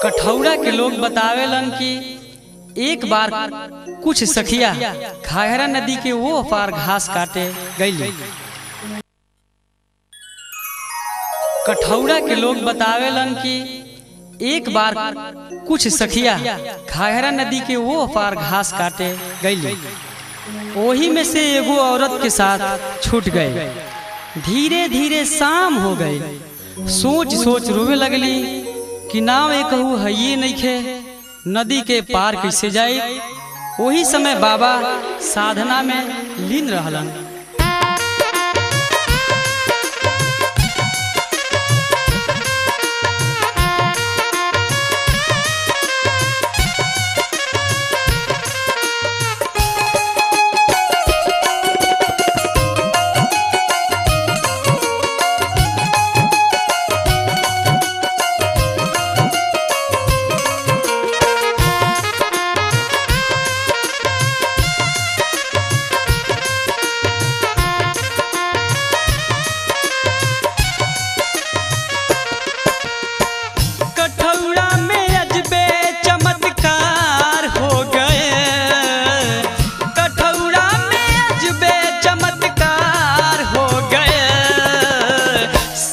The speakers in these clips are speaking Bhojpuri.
कठौरा के लोग बतावेलन कि एक बार कुछ सखिया घाघरा नदी के वो पार घास काटे गईली। कठौरा के लोग बतावेलन कि एक बार कुछ सखिया घाघरा नदी के वो पार घास काटे गईली। वही में से एगो औरत के साथ छूट गए। धीरे धीरे शाम हो गई। सोच सोच रोवे लगली कि नाव एक कहू है ये नहीं खे, नदी के पार कैसे जाए। वही समय बाबा साधना में लीन रहलन।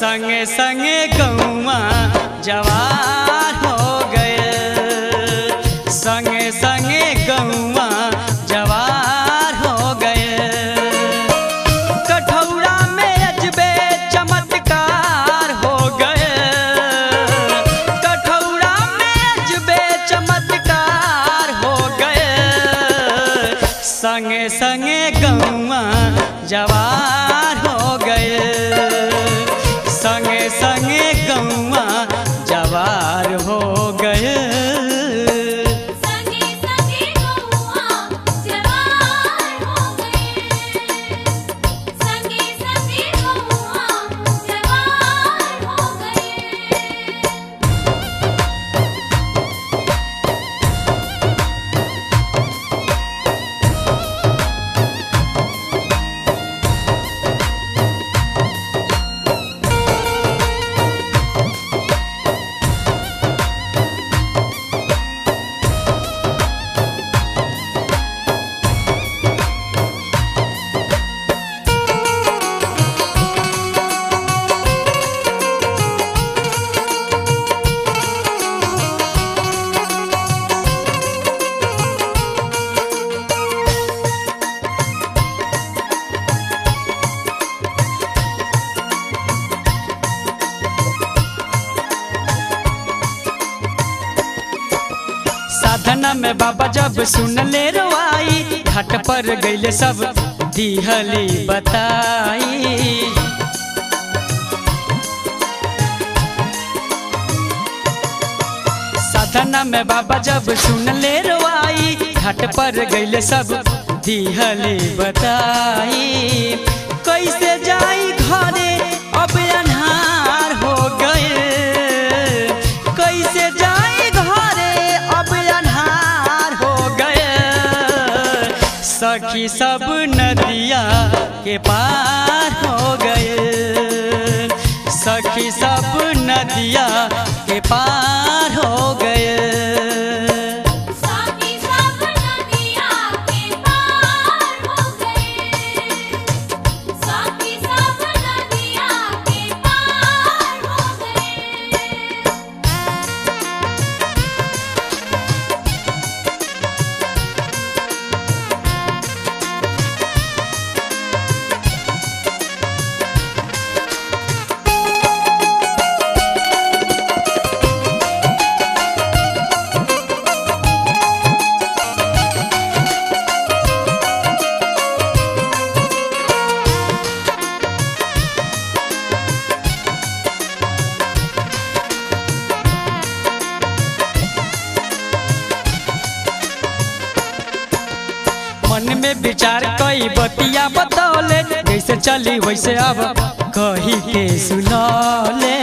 संगे संगे गौवा जवार हो गए, संगे संगे गौवा जवार हो गए। कठौरा में अजबे चमत्कार हो गए, कठौरा में अजबे चमत्कार हो गए। संगे संगे गौवा जवार हो गए, संगे संगे गौवा जवार हो गए। संगे संगे गौवा जवार हो गए, संगे संगे गौवा जवार हो गए। साधना में बाबा जब सुन ले रोआई, घाट पर गईले सब दिहली बताई। साधना में बाबा जब सुन ले रोआई, घाट पर गईले सब दिहली बताई। कैसे जाई घरे अब अन्हार हो गए, कैसे जाई घरे अब अन्हार हो गए। सखी सब नदिया के पार हो गए, सखी सब नदिया के पार हो गए। साथी सब नदिया के पार हो गए, साथी सब नदिया के पार हो गए। मन में विचार कई बतिया बतौले, जैसे चली वैसे अब कही के सुनौले।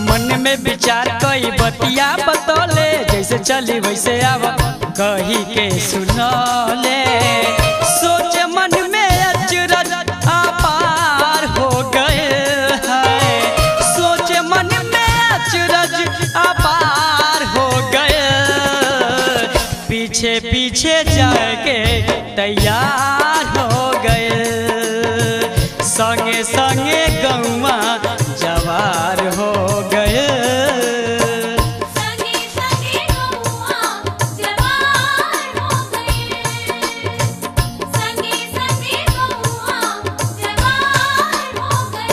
मन में विचार कई बतिया बतौले, जैसे चली वैसे अब कही के सुनौले। सोच मन में अचरज अपार हो गए, पीछे जाके तैयार हो गए। संगे संगे गौवा जवार हो गए। संगे संगे गौवा जवार हो गए। संगे संगे गौवा जवार हो गए।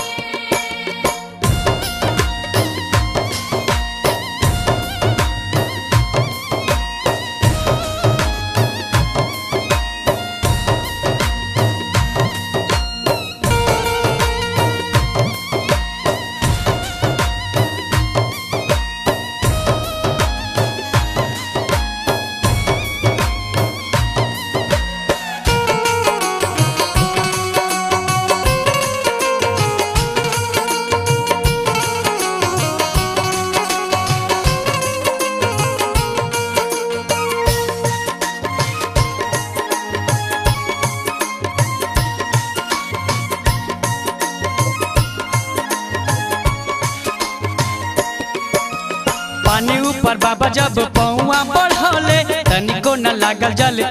पानी ऊपर बाबा जब पौआ बढ़ले तनिको न लागल जल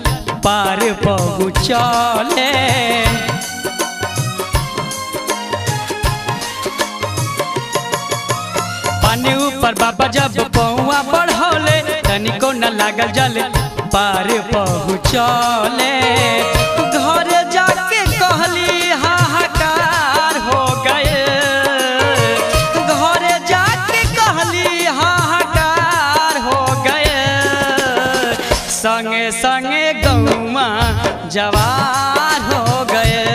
पार पहुँचले। पानी ऊपर बाबा जब पौआ बढ़ले तनिको न लागल जल पार पहुँचले। घरे जाके कहली हाहाकार हो गए। घरे जाके कहली हाहाकार हो गए। संगे संगे गौवा जवार हो गए।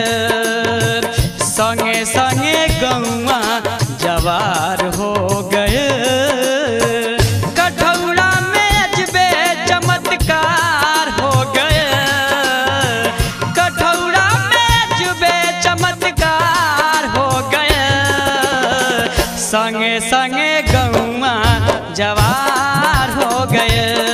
संगे संगे गौवा जवार हो गए। कठौड़ा में अजबे चमत्कार हो गए। कठौड़ा में अजबे चमत्कार हो गए। संगे संगे गौवा जवार हो गए।